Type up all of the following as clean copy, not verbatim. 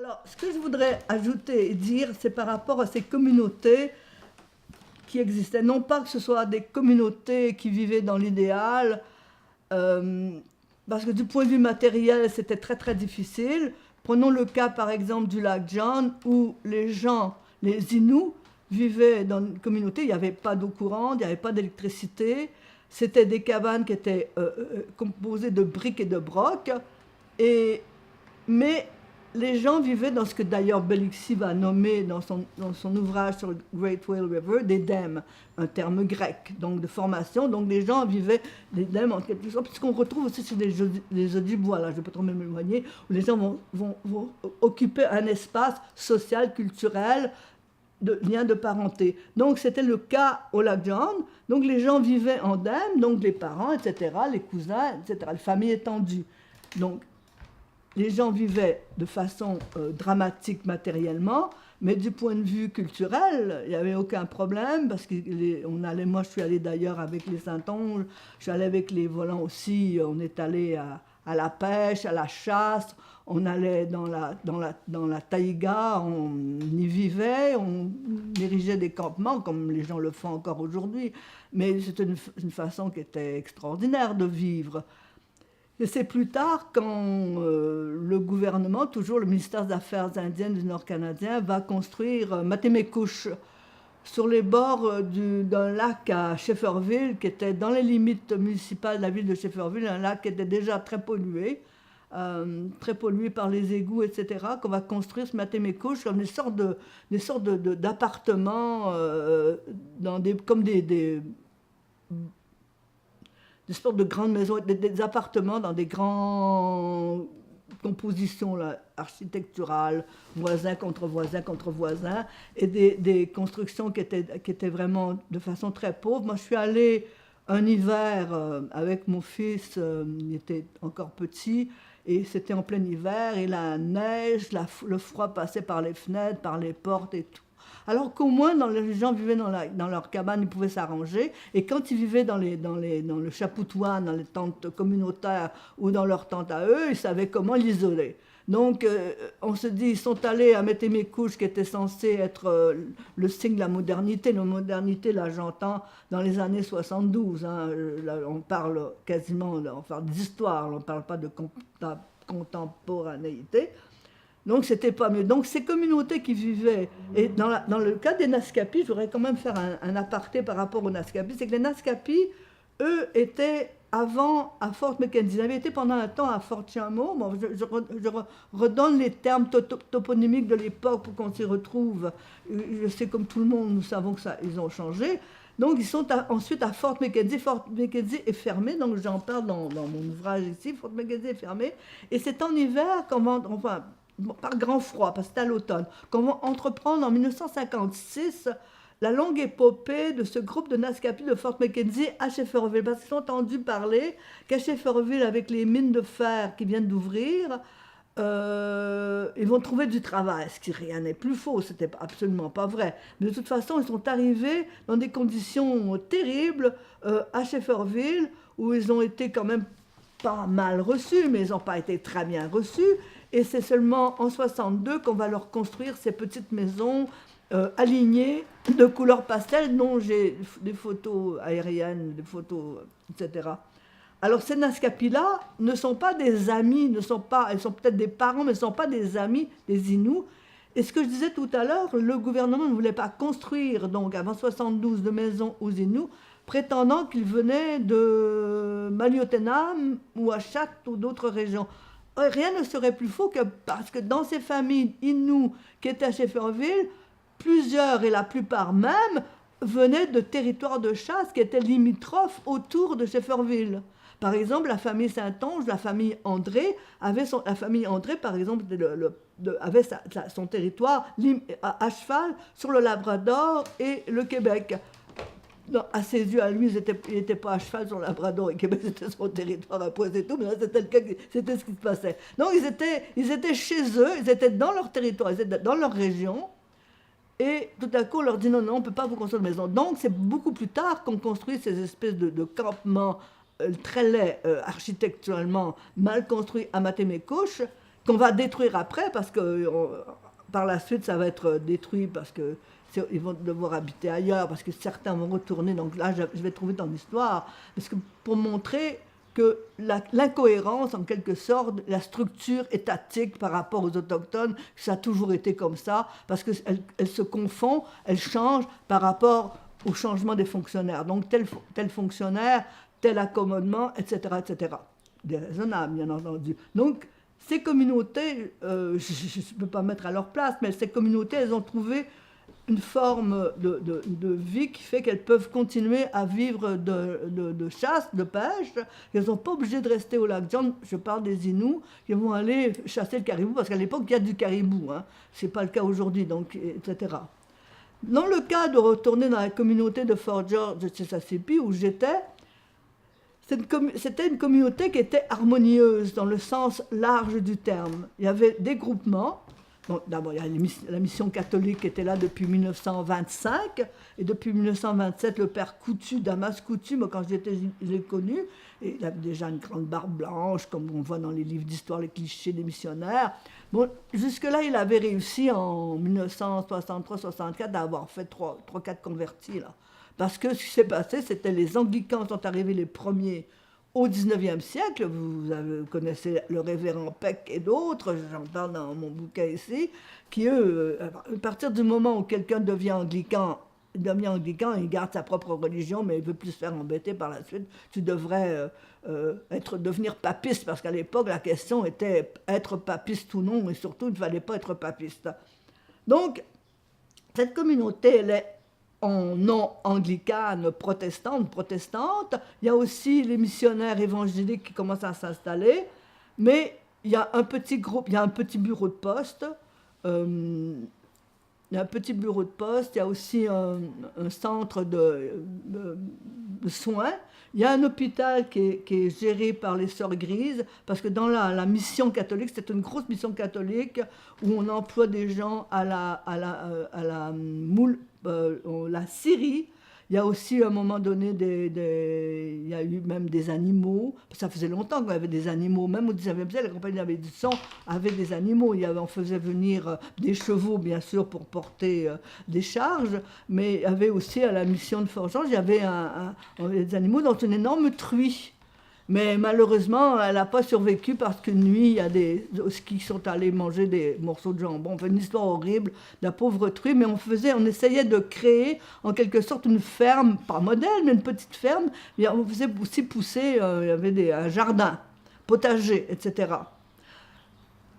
Alors, ce que je voudrais ajouter et dire, c'est par rapport à ces communautés qui existaient. Non pas que ce soit des communautés qui vivaient dans l'idéal, euh, parce que du point de vue matériel, c'était très très difficile. Prenons le cas par exemple du lac John, où les gens, les Inuits, vivaient dans une communauté, il n'y avait pas d'eau courante, il n'y avait pas d'électricité, c'était des cabanes qui étaient composées de briques et de brocs, et, mais les gens vivaient dans ce que d'ailleurs Bélixi va nommer dans son ouvrage sur le Great Whale River des dèmes, un terme grec, donc de formation. Donc les gens vivaient des dèmes en quelque sorte, puisqu'on retrouve aussi sur les Ojibwa, là je ne vais pas trop m'éloigner, où les gens vont occuper un espace social, culturel, de lien de parenté. Donc c'était le cas au lac John. Donc les gens vivaient en dème, donc les parents, etc., les cousins, etc., la famille étendue. Donc les gens vivaient de façon dramatique matériellement, mais du point de vue culturel, il n'y avait aucun problème, parce qu'on allait, moi je suis allée d'ailleurs avec les Saintonge, je suis allée avec les volants aussi, on est allé à la pêche, à la chasse, on allait dans la taïga, on y vivait, on dirigeait des campements, comme les gens le font encore aujourd'hui, mais c'était une façon qui était extraordinaire de vivre. Et c'est plus tard quand le gouvernement, toujours le ministère des Affaires indiennes du Nord canadien, va construire Matemekouche sur les bords d'un lac à Shefferville, qui était dans les limites municipales de la ville de Shefferville, un lac qui était déjà très pollué par les égouts, etc., qu'on va construire ce Matemekouche comme des sortes d'appartements, comme des sortes de grandes maisons, des appartements dans des grandes compositions là, architecturales, voisins contre voisins contre voisins, et des constructions qui étaient vraiment de façon très pauvre. Moi, je suis allée un hiver avec mon fils, il était encore petit, et c'était en plein hiver, et la neige, le froid passait par les fenêtres, par les portes et tout. Alors qu'au moins, les gens vivaient dans leur cabane, ils pouvaient s'arranger. Et quand ils vivaient dans le chapoutoir, dans les tentes communautaires ou dans leur tente à eux, ils savaient comment l'isoler. Donc, on se dit, ils sont allés à Métémécouche, qui était censé être le signe de la modernité. La modernité, là, j'entends dans les années 72. Hein, là, on parle quasiment, on parle d'histoire, on ne parle pas de contemporanéité. Donc c'était pas mieux. Donc ces communautés qui vivaient, et dans le cas des Naskapis, je voudrais quand même faire un aparté par rapport aux Naskapis, c'est que les Naskapis, eux, étaient avant à Fort Mackenzie. Ils avaient été pendant un temps à Fort Chameau. Bon, je redonne les termes toponymiques de l'époque pour qu'on s'y retrouve. Je sais comme tout le monde, nous savons que ça, ils ont changé. Donc ils sont ensuite à Fort Mackenzie. Fort Mackenzie est fermé, donc j'en parle dans mon ouvrage ici. Fort Mackenzie est fermé. Et c'est en hiver qu'on va, enfin, par grand froid, parce que c'est à l'automne, qu'on va entreprendre en 1956 la longue épopée de ce groupe de Naskapi de Fort Mackenzie à Shefferville. Parce qu'ils ont entendu parler qu'à Shefferville, avec les mines de fer qui viennent d'ouvrir, ils vont trouver du travail, ce qui rien n'est plus faux, c'était absolument pas vrai. Mais de toute façon, ils sont arrivés dans des conditions terribles à Shefferville, où ils ont été quand même pas mal reçus, mais ils n'ont pas été très bien reçus. Et c'est seulement en 62 qu'on va leur construire ces petites maisons alignées de couleur pastel, dont j'ai des photos aériennes, des photos, etc. Alors ces Naskapis-là ne sont pas des amis, ils sont peut-être des parents, mais ils ne sont pas des amis des Inuits. Et ce que je disais tout à l'heure, le gouvernement ne voulait pas construire, donc avant 72, de maisons aux Inuits, prétendant qu'ils venaient de Maliotenam ou Achat ou d'autres régions. Rien ne serait plus faux que parce que dans ces familles Inuits qui étaient à Shefferville, plusieurs et la plupart même venaient de territoires de chasse qui étaient limitrophes autour de Shefferville. Par exemple, la famille Saint-Onge, la famille André, la famille André, par exemple, avait son territoire à cheval sur le Labrador et le Québec. Non, à ses yeux, à lui, il n'était pas à cheval sur le Labrador et Québec, c'était son territoire à poids et tout, mais là, c'était ce qui se passait. Donc, ils étaient chez eux, ils étaient dans leur territoire, ils étaient dans leur région, et tout à coup, on leur dit non, non, on ne peut pas vous construire de maison. Donc, c'est beaucoup plus tard qu'on construit ces espèces de campements très laids, architecturalement mal construits à Matemekouche, qu'on va détruire après, parce que par la suite, ça va être détruit, parce que ils vont devoir habiter ailleurs, parce que certains vont retourner. Donc là, je vais trouver dans l'histoire, parce que pour montrer que l'incohérence, en quelque sorte, la structure étatique par rapport aux autochtones, ça a toujours été comme ça, parce qu'elle se confond, elle change par rapport au changement des fonctionnaires. Donc tel fonctionnaire, tel accommodement, etc., etc. Déraisonnable, bien entendu. Donc ces communautés, je ne peux pas mettre à leur place, mais ces communautés, elles ont trouvé une forme de vie qui fait qu'elles peuvent continuer à vivre de chasse, de pêche. Elles ne sont pas obligées de rester au lac John. Je parle des Inuits qui vont aller chasser le caribou, parce qu'à l'époque, il y a du caribou. Hein. Ce n'est pas le cas aujourd'hui, donc, etc. Dans le cas de retourner dans la communauté de Fort George de Chesapeake, où j'étais, c'était une communauté qui était harmonieuse dans le sens large du terme. Il y avait des groupements. Bon, d'abord, il y a la mission catholique qui était là depuis 1925, et depuis 1927, le père Coutu, Damas Coutu, moi quand je l'ai connu, et il avait déjà une grande barbe blanche, comme on voit dans les livres d'histoire, les clichés des missionnaires. Bon, jusque-là, il avait réussi en 1963-64 à avoir fait 3-4 convertis, là. Parce que ce qui s'est passé, c'était les anglicans sont arrivés les premiers au 19e siècle. Vous connaissez le révérend Peck et d'autres, j'en parle dans mon bouquin ici, qui eux, à partir du moment où quelqu'un devient anglican, il garde sa propre religion, mais il ne veut plus se faire embêter par la suite. Tu devrais devenir papiste, parce qu'à l'époque, la question était être papiste ou non, et surtout, il ne fallait pas être papiste. Donc, cette communauté, elle est en non anglicane, protestante. Il y a aussi les missionnaires évangéliques qui commencent à s'installer, mais il y a un petit groupe, il y a un petit bureau de poste. Il y a un petit bureau de poste, il y a aussi un centre de soins. Il y a un hôpital qui est géré par les Sœurs Grises, parce que dans la mission catholique, c'est une grosse mission catholique où on emploie des gens à la scierie. Il y a aussi à un moment donné, il y a eu même des animaux. Ça faisait longtemps qu'on avait des animaux. Même au 19e siècle, la compagnie avait du sang, avait des animaux. On faisait venir des chevaux, bien sûr, pour porter des charges. Mais il y avait aussi, à la mission de Fort-Georges, il y avait des animaux dans une énorme truie. Mais malheureusement, elle n'a pas survécu parce qu'une nuit, il y a des qui sont allés manger des morceaux de jambon. On fait une histoire horrible de la pauvre truie, mais on essayait de créer en quelque sorte une ferme, pas modèle, mais une petite ferme. Et on faisait aussi pousser, il y avait un jardin, potager, etc.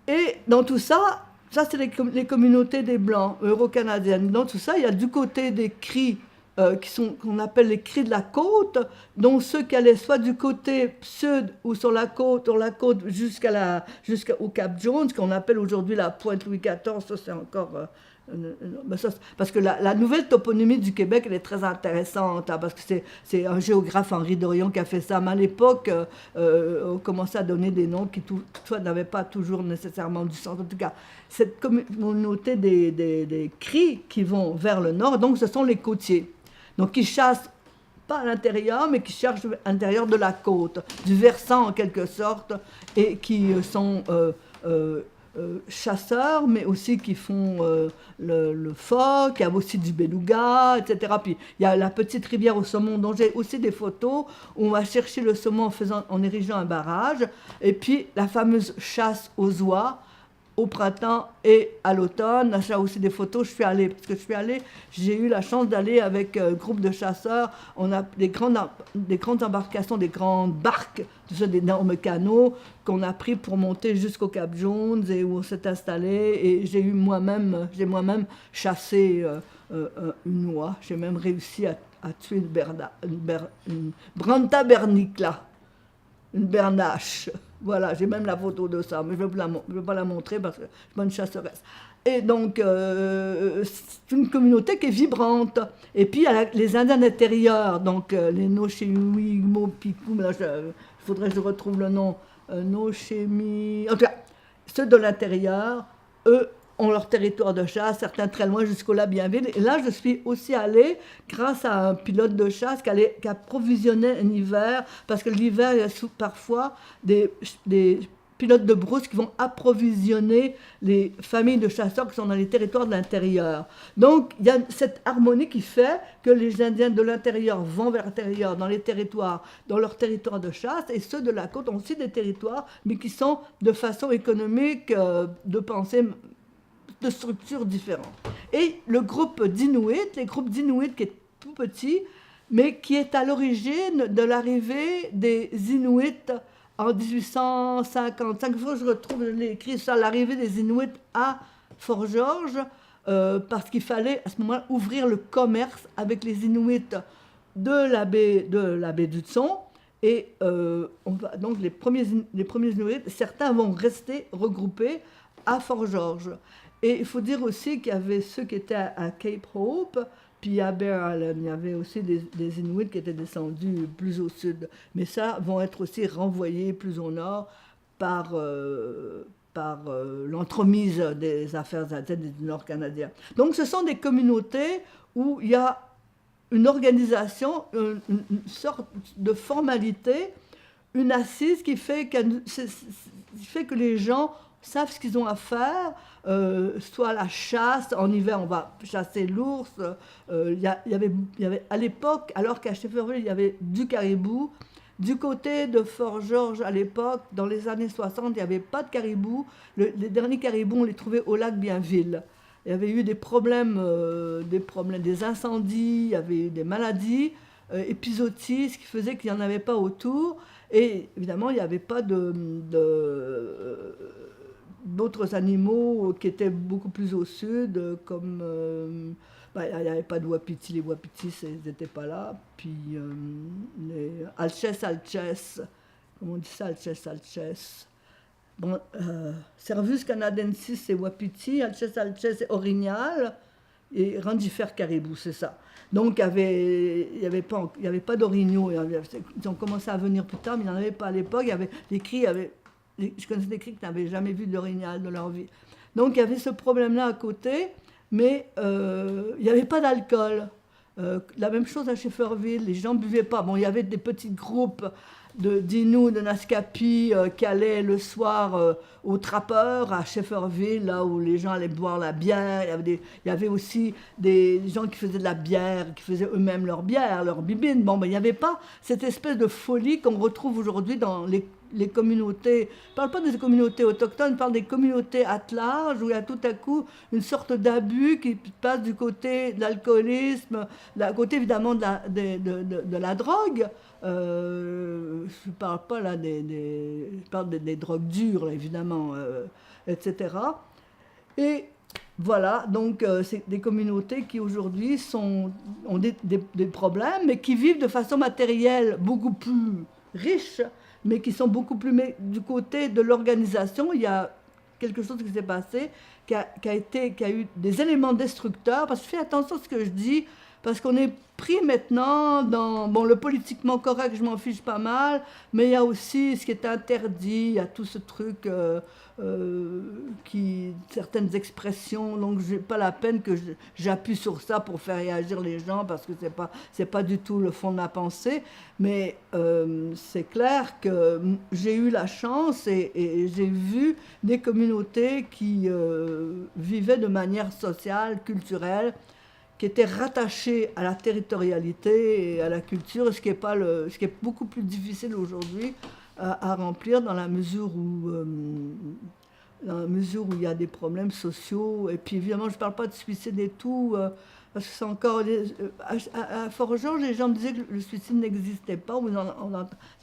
Et dans tout ça, c'est les communautés des Blancs, euro-canadiennes. Dans tout ça, il y a du côté des Cris, qu'on appelle les Cris de la côte, donc ceux qui allaient soit du côté sud ou sur la côte jusqu'au Cap Jones, qu'on appelle aujourd'hui la Pointe Louis XIV. Ça, c'est encore parce que la nouvelle toponymie du Québec, elle est très intéressante, hein, parce que c'est un géographe, Henri Dorion, qui a fait ça. Mais à l'époque, on commençait à donner des noms qui toutefois n'avaient pas toujours nécessairement du sens. En tout cas, cette communauté des Cris qui vont vers le nord, donc ce sont les côtiers. Donc qui chassent pas à l'intérieur, mais qui cherchent à l'intérieur de la côte, du versant en quelque sorte, et qui sont chasseurs, mais aussi qui font le phoque, il y a aussi du beluga, etc. Puis il y a la petite rivière au saumon, dont j'ai aussi des photos, où on va chercher le saumon en érigeant un barrage, et puis la fameuse chasse aux oies, au printemps et à l'automne. Là, j'ai aussi des photos, j'ai eu la chance d'aller avec un groupe de chasseurs. On a des grandes embarcations, des grandes barques, d'énormes canots qu'on a pris pour monter jusqu'au Cap Jones et où on s'est installé. Et j'ai moi-même chassé une oie. J'ai même réussi à tuer une Branta bernicla, une bernache. Voilà, j'ai même la photo de ça, mais je ne vais pas la montrer parce que je suis pas une chasseresse. Et donc, c'est une communauté qui est vibrante. Et puis, il y a les Indiens intérieurs, donc les Noshémi, Mopicou, il faudrait que je retrouve le nom, Noshémi. En tout cas, ceux de l'intérieur, eux, ont leur territoire de chasse, certains très loin jusqu'au lac Bienville. Et là, je suis aussi allée grâce à un pilote de chasse qui approvisionnait un hiver, parce que l'hiver, il y a parfois des pilotes de brousse qui vont approvisionner les familles de chasseurs qui sont dans les territoires de l'intérieur. Donc il y a cette harmonie qui fait que les Indiens de l'intérieur vont vers l'intérieur, dans les territoires, dans leurs territoires de chasse, et ceux de la côte ont aussi des territoires, mais qui sont de façon économique, de pensée, de structures différentes. Et le groupe d'Inuit, les groupes d'Inuit qui est tout petit, mais qui est à l'origine de l'arrivée des Inuits en 1855. Il faut que je retrouve, je l'ai écrit ça, l'arrivée des Inuits à Fort-Georges, parce qu'il fallait à ce moment-là ouvrir le commerce avec les Inuits de la baie d'Hudson. Et donc les premiers Inuits, certains vont rester regroupés à Fort-Georges. Et il faut dire aussi qu'il y avait ceux qui étaient à Cape Hope, puis à Bear Island, il y avait aussi des Inuits qui étaient descendus plus au sud. Mais ça vont être aussi renvoyés plus au nord par l'entremise des affaires indiennes du nord canadien. Donc ce sont des communautés où il y a une organisation, une sorte de formalité, une assise qui fait que les gens savent ce qu'ils ont à faire, soit la chasse, en hiver on va chasser l'ours, il y avait à l'époque, alors qu'à Shefferville il y avait du caribou, du côté de Fort-Georges à l'époque, dans les années 60, il n'y avait pas de caribou, les derniers caribous on les trouvait au lac Bienville. Il y avait eu des problèmes, des incendies, il y avait eu des maladies épizooties, ce qui faisait qu'il n'y en avait pas autour. Et évidemment, il n'y avait pas d'autres animaux qui étaient beaucoup plus au sud, comme il n'y avait pas de wapitis, les wapitis ils n'étaient pas là, puis les alches, comment on dit ça, alches. Bon, Cervus canadensis c'est wapiti, alches c'est orignal, et rendifère caribou, c'est ça. Donc il n'y avait pas d'orignaux, ils ont commencé à venir plus tard, mais il n'y en avait pas à l'époque, il y avait des cris, je connaissais des cris qui n'avaient jamais vu d'orignal de leur vie. Donc il y avait ce problème-là à côté, mais il n'y avait pas d'alcool. La même chose à Shefferville, les gens ne buvaient pas. Bon, il y avait des petits groupes d'Inuits, de Naskapi qui allaient le soir aux trappeurs à Shefferville, là où les gens allaient boire la bière. Il y avait aussi des gens qui faisaient de la bière, qui faisaient eux-mêmes leur bière, leur bibine. Bon, il n'y avait pas cette espèce de folie qu'on retrouve aujourd'hui dans les communautés. Je ne parle pas des communautés autochtones, je parle des communautés at large, où il y a tout à coup une sorte d'abus qui passe du côté de l'alcoolisme, du côté évidemment de la drogue. Je ne parle pas là je parle des drogues dures, là, évidemment, etc. Et voilà, donc c'est des communautés qui aujourd'hui ont des problèmes, mais qui vivent de façon matérielle beaucoup plus riche, mais qui sont beaucoup plus... Mais du côté de l'organisation, il y a quelque chose qui s'est passé, qui a eu des éléments destructeurs, parce que fais attention à ce que je dis, parce qu'on est pris maintenant dans le politiquement correct, je m'en fiche pas mal, mais il y a aussi ce qui est interdit, il y a tout ce truc, certaines expressions, donc j'ai pas la peine que j'appuie sur ça pour faire réagir les gens, parce que c'est pas du tout le fond de ma pensée, mais c'est clair que j'ai eu la chance et j'ai vu des communautés qui vivaient de manière sociale, culturelle, qui étaient rattachés à la territorialité et à la culture, ce qui est beaucoup plus difficile aujourd'hui à remplir dans la mesure où il y a des problèmes sociaux. Et puis évidemment, je ne parle pas de suicide et tout, parce que c'est encore... à Fort-Georges, les gens me disaient que le suicide n'existait pas, on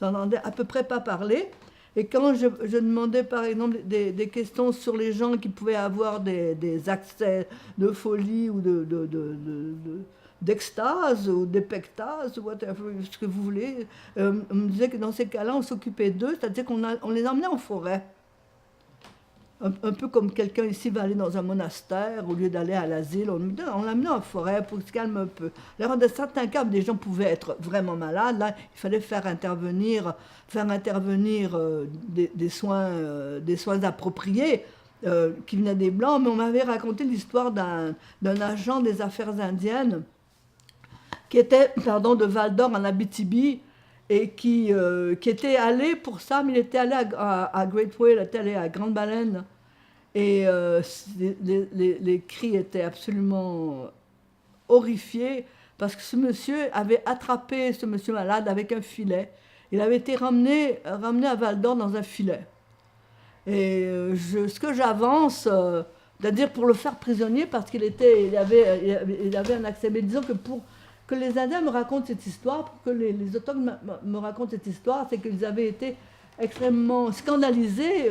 n'entendait à peu près pas parler. Et quand je demandais par exemple des questions sur les gens qui pouvaient avoir des accès de folie ou d'extase ou d'épectase ou whatever, ce que vous voulez, on me disait que dans ces cas-là, on s'occupait d'eux, c'est-à-dire qu'on les emmenait en forêt. Un peu comme quelqu'un ici va aller dans un monastère, au lieu d'aller à l'asile, on l'amenait en forêt pour qu'il se calme un peu. Alors, dans certains cas, des gens pouvaient être vraiment malades. Là, il fallait faire intervenir des soins appropriés qui venaient des Blancs. Mais on m'avait raconté l'histoire d'un agent des affaires indiennes qui était, de Val-d'Or en Abitibi, et qui était allé pour ça, mais il était allé à Great Whale, il était allé à Grande Baleine, et les cris étaient absolument horrifiés, parce que ce monsieur avait attrapé ce monsieur malade avec un filet. Il avait été ramené à Val d'Or dans un filet. Et ce que j'avance, c'est-à-dire pour le faire prisonnier, parce il avait un accès. Mais disons que pour que les Indiens me racontent cette histoire, pour que les autochtones me racontent cette histoire, c'est qu'ils avaient été extrêmement scandalisés,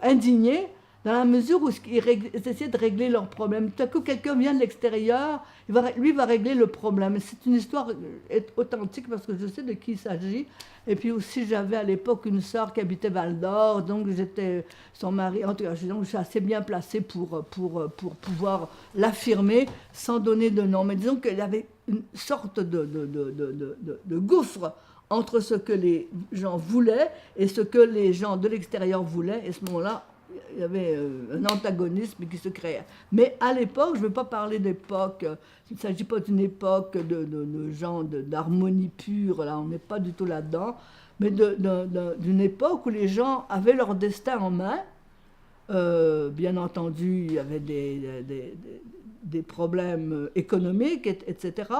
indignés, dans la mesure où ils essayaient de régler leurs problèmes. Tout à coup, quelqu'un vient de l'extérieur, lui va régler le problème. C'est une histoire authentique parce que je sais de qui il s'agit. Et puis aussi, j'avais à l'époque une sœur qui habitait Val d'Or, donc j'étais son mari. En tout cas, donc je suis assez bien placée pour pouvoir l'affirmer sans donner de nom. Mais disons qu'il y avait une sorte de gouffre entre ce que les gens voulaient et ce que les gens de l'extérieur voulaient. Et à ce moment-là, il y avait un antagonisme qui se créait. Mais à l'époque, je ne veux pas parler d'époque, il ne s'agit pas d'une époque de gens d'harmonie pure, là, on n'est pas du tout là-dedans, mais d'une époque où les gens avaient leur destin en main. Bien entendu, il y avait des problèmes économiques, etc.,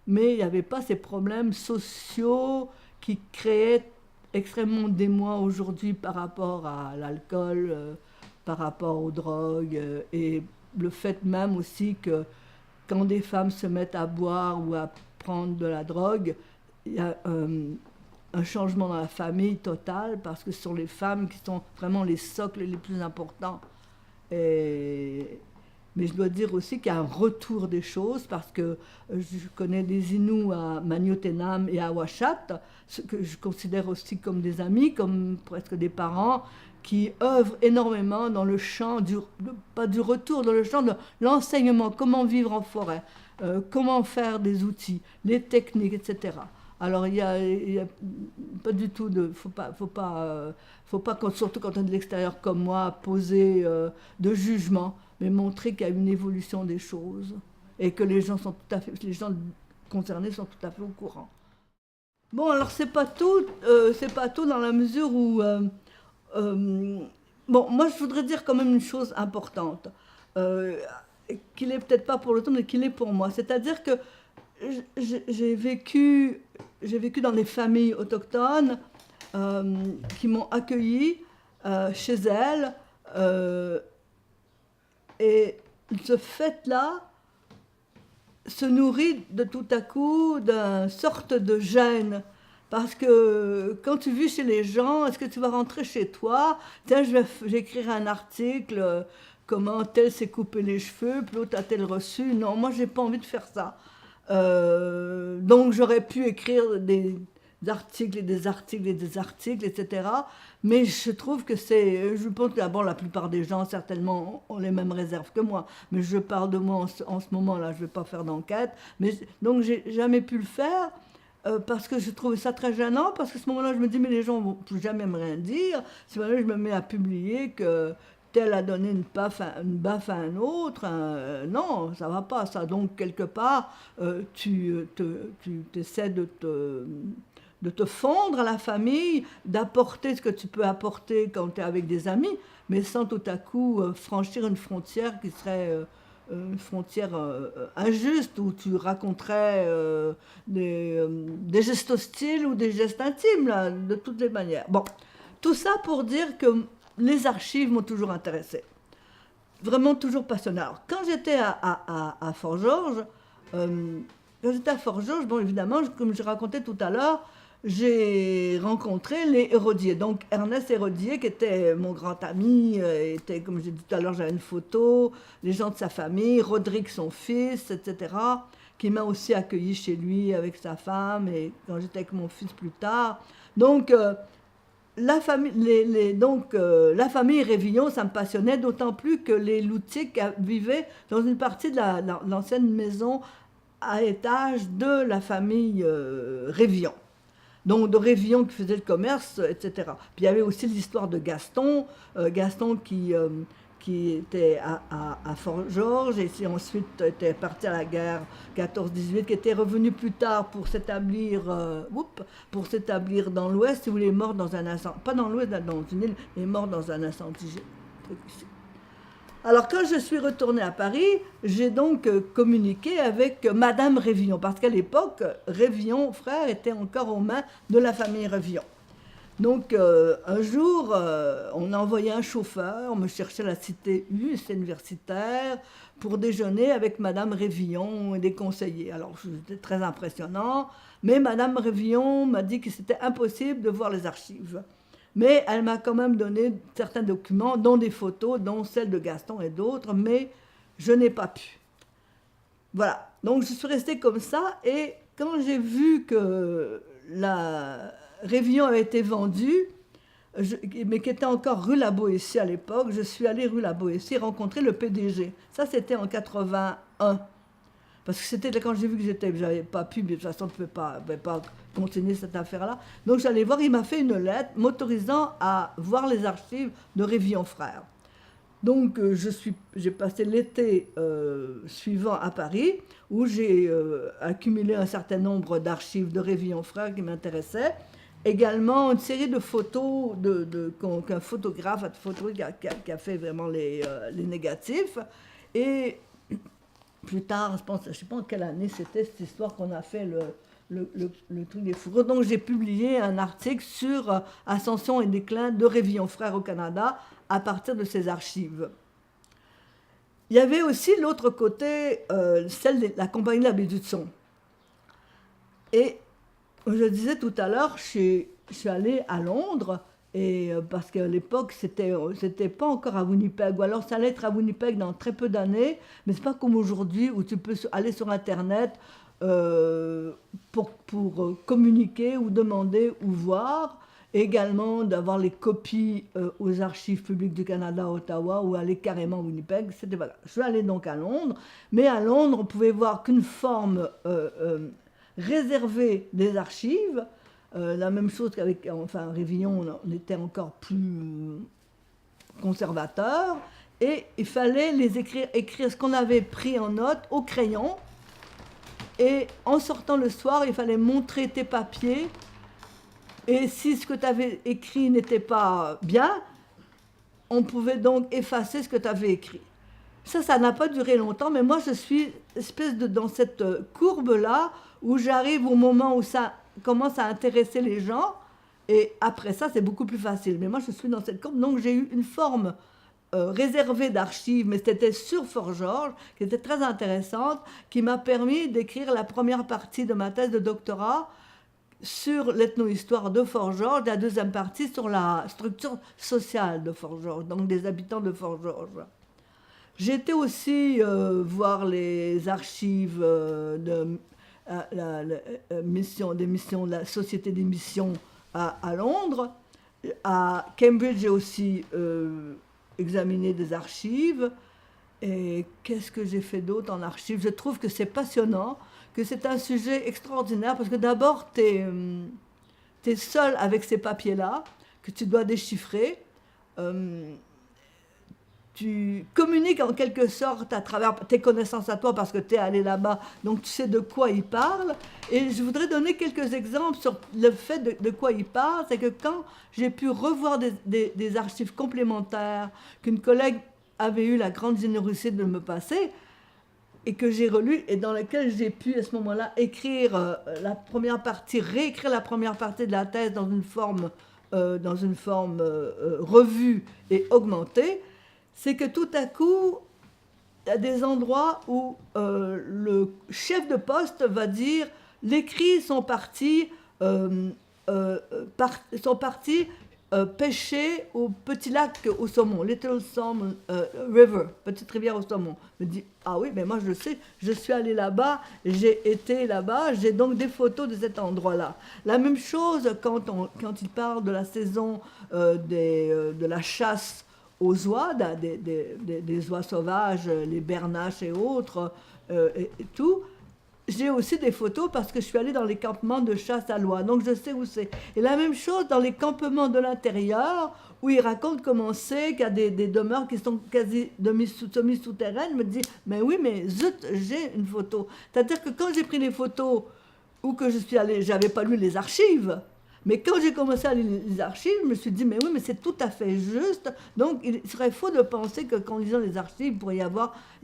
mais il n'y avait pas ces problèmes sociaux qui créaient extrêmement d'émoi aujourd'hui par rapport à l'alcool, par rapport aux drogues, et le fait même aussi que quand des femmes se mettent à boire ou à prendre de la drogue, il y a un changement dans la famille total, parce que ce sont les femmes qui sont vraiment les socles les plus importants. Mais je dois dire aussi qu'il y a un retour des choses, parce que je connais des Inuits à Maniotenam et à Ouachat, ce que je considère aussi comme des amis, comme presque des parents, qui œuvrent énormément dans le champ, pas du retour, dans le champ de l'enseignement, comment vivre en forêt, comment faire des outils, les techniques, etc. Alors il y a pas du tout de, faut pas surtout quand on est de l'extérieur comme moi, poser de jugement, mais montrer qu'il y a une évolution des choses et que les gens concernés sont tout à fait au courant. Bon, alors c'est pas tout dans la mesure où bon, moi je voudrais dire quand même une chose importante, qu'il est peut-être pas pour l'autre, mais qu'il est pour moi. C'est-à-dire que j'ai vécu dans des familles autochtones qui m'ont accueilli chez elles, et ce fait-là se nourrit de tout à coup d'une sorte de gêne. Parce que quand tu vis chez les gens, est-ce que tu vas rentrer chez toi? Tiens, j'écrirai un article, comment tel s'est coupé les cheveux, puis l'autre a-t-elle reçu? Non, moi, j'ai pas envie de faire ça. Donc, j'aurais pu écrire des articles et des articles et des articles, etc. Mais je trouve que je pense que d'abord, la plupart des gens, certainement, ont les mêmes réserves que moi. Mais je parle de moi en ce moment-là, je ne vais pas faire d'enquête. Donc, j'ai jamais pu le faire. Parce que je trouvais ça très gênant, parce qu'à ce moment-là, je me dis, mais les gens ne vont plus jamais me rien dire. Si je me mets à publier que tel a donné une baffe à un autre, non, ça ne va pas, ça. Donc, quelque part, tu essaies de te fondre à la famille, d'apporter ce que tu peux apporter quand tu es avec des amis, mais sans tout à coup franchir une frontière qui serait... une frontière injuste où tu raconterais des gestes hostiles ou des gestes intimes, là, de toutes les manières. Bon, tout ça pour dire que les archives m'ont toujours intéressée, vraiment toujours passionnée. Alors, quand j'étais à Fort-Georges, bon, évidemment, comme je racontais tout à l'heure, j'ai rencontré les Hérodier. Donc Ernest Hérodier, qui était mon grand ami, était, comme j'ai dit tout à l'heure, j'avais une photo, les gens de sa famille, Rodrigue son fils, etc., qui m'a aussi accueilli chez lui avec sa femme, et quand j'étais avec mon fils plus tard. Donc la famille Révillon, ça me passionnait, d'autant plus que les Loutiques vivaient dans une partie de l'ancienne maison à étage de la famille Révillon. Donc de Révillon qui faisait le commerce, etc. Puis il y avait aussi l'histoire de Gaston, Gaston qui qui était à Fort-Georges, et qui ensuite était parti à la guerre 14-18, qui était revenu plus tard pour s'établir dans l'Ouest, où il est mort dans un incendie, pas dans l'Ouest, dans une île, il est mort dans un incendie. Alors quand je suis retournée à Paris, j'ai donc communiqué avec Madame Révillon, parce qu'à l'époque, Révillon, frère, était encore aux mains de la famille Révillon. Donc un jour, on a envoyé un chauffeur me chercher à la cité U, c'est universitaire, pour déjeuner avec Madame Révillon et des conseillers. Alors c'était très impressionnant, mais Madame Révillon m'a dit que c'était impossible de voir les archives. Mais elle m'a quand même donné certains documents, dont des photos, dont celles de Gaston et d'autres, mais je n'ai pas pu. Voilà, donc je suis restée comme ça, et quand j'ai vu que la Révillon avait été vendue, mais qui était encore rue La Boétie à l'époque, je suis allée rue La Boétie rencontrer le PDG. Ça, c'était en 81. Parce que c'était quand j'ai vu que j'avais pas pu, mais de toute façon, je ne pouvais pas continuer cette affaire-là. Donc j'allais voir, il m'a fait une lettre m'autorisant à voir les archives de Révillon Frères. Donc j'ai passé l'été suivant à Paris, où j'ai accumulé un certain nombre d'archives de Révillon Frères qui m'intéressaient. Également une série de photos qu'un photographe qui a fait vraiment les négatifs. Et plus tard, je ne sais pas en quelle année c'était cette histoire qu'on a fait le truc des fourrures. Donc j'ai publié un article sur Ascension et déclin de Révillon Frères au Canada à partir de ces archives. Il y avait aussi l'autre côté, celle de la compagnie de la Baie du Son. Et je disais tout à l'heure, je suis allée à Londres, et parce qu'à l'époque, c'était pas encore à Winnipeg, ou alors ça allait être à Winnipeg dans très peu d'années, mais c'est pas comme aujourd'hui où tu peux aller sur Internet pour communiquer ou demander ou voir, et également d'avoir les copies aux archives publiques du Canada à Ottawa, ou aller carrément à Winnipeg. Voilà. Je suis allée donc à Londres, mais à Londres, on pouvait voir qu'une forme réservée des archives. La même chose qu'avec Révillon, on était encore plus conservateur, et il fallait les écrire ce qu'on avait pris en note au crayon, et en sortant le soir, il fallait montrer tes papiers, et si ce que tu avais écrit n'était pas bien, on pouvait donc effacer ce que tu avais écrit. Ça n'a pas duré longtemps, mais moi je suis dans cette courbe-là, où j'arrive au moment où ça commence à intéresser les gens, et après ça c'est beaucoup plus facile. Mais moi je suis dans cette courbe, donc j'ai eu une forme réservée d'archives, mais c'était sur Fort-Georges, qui était très intéressante, qui m'a permis d'écrire la première partie de ma thèse de doctorat sur l'ethno-histoire de Fort-Georges, la deuxième partie sur la structure sociale de Fort-Georges, donc des habitants de Fort-Georges. J'ai été aussi voir les archives de la Société des missions à Londres. À Cambridge, j'ai aussi examiné des archives. Et qu'est-ce que j'ai fait d'autre en archives? Je trouve que c'est passionnant, que c'est un sujet extraordinaire, parce que d'abord, tu es seul avec ces papiers-là, que tu dois déchiffrer. Tu communiques en quelque sorte à travers tes connaissances à toi, parce que tu es allé là-bas, donc tu sais de quoi ils parlent. Et je voudrais donner quelques exemples sur le fait de quoi ils parlent. C'est que quand j'ai pu revoir des archives complémentaires qu'une collègue avait eu la grande générosité de me passer, et que j'ai relu, et dans lesquelles j'ai pu à ce moment-là écrire la première partie, réécrire la première partie de la thèse dans une forme revue et augmentée, c'est que tout à coup, il y a des endroits où le chef de poste va dire « les cris sont partis pêcher au petit lac au saumon, Little Salmon River, petite rivière au saumon ». Je me dis « ah oui, mais moi je le sais, je suis allée là-bas, j'ai été là-bas, j'ai donc des photos de cet endroit-là ». La même chose quand il parle de la saison de la chasse aux oies, des oies sauvages, les bernaches et autres, et tout. j'ai aussi des photos parce que je suis allée dans les campements de chasse à l'oie, donc je sais où c'est. Et la même chose dans les campements de l'intérieur, où ils racontent comment c'est qu'il y a des demeures qui sont quasi semi-souterraines. Je me dis, mais oui, mais zut, j'ai une photo. C'est-à-dire que quand j'ai pris les photos, ou que je suis allée, j'avais pas lu les archives. Mais quand j'ai commencé à lire les archives, je me suis dit, mais oui, mais c'est tout à fait juste. Donc, il serait faux de penser que qu'en lisant les archives, il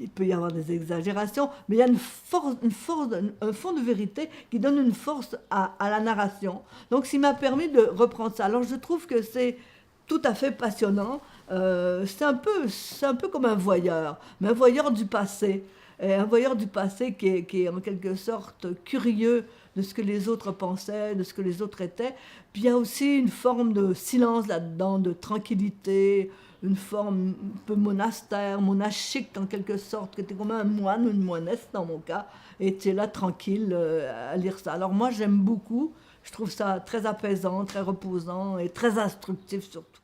peut y avoir des exagérations, mais il y a un fond de vérité qui donne une force à la narration. Donc, ça m'a permis de reprendre ça. Alors, je trouve que c'est tout à fait passionnant. C'est un peu comme un voyeur, mais un voyeur du passé. Et un voyeur du passé qui est en quelque sorte curieux de ce que les autres pensaient, de ce que les autres étaient. Puis il y a aussi une forme de silence là-dedans, de tranquillité, une forme un peu monastère, monachique en quelque sorte, qui était comme un moine ou une moinesse dans mon cas, et tu es là tranquille à lire ça. Alors moi j'aime beaucoup, je trouve ça très apaisant, très reposant et très instructif surtout.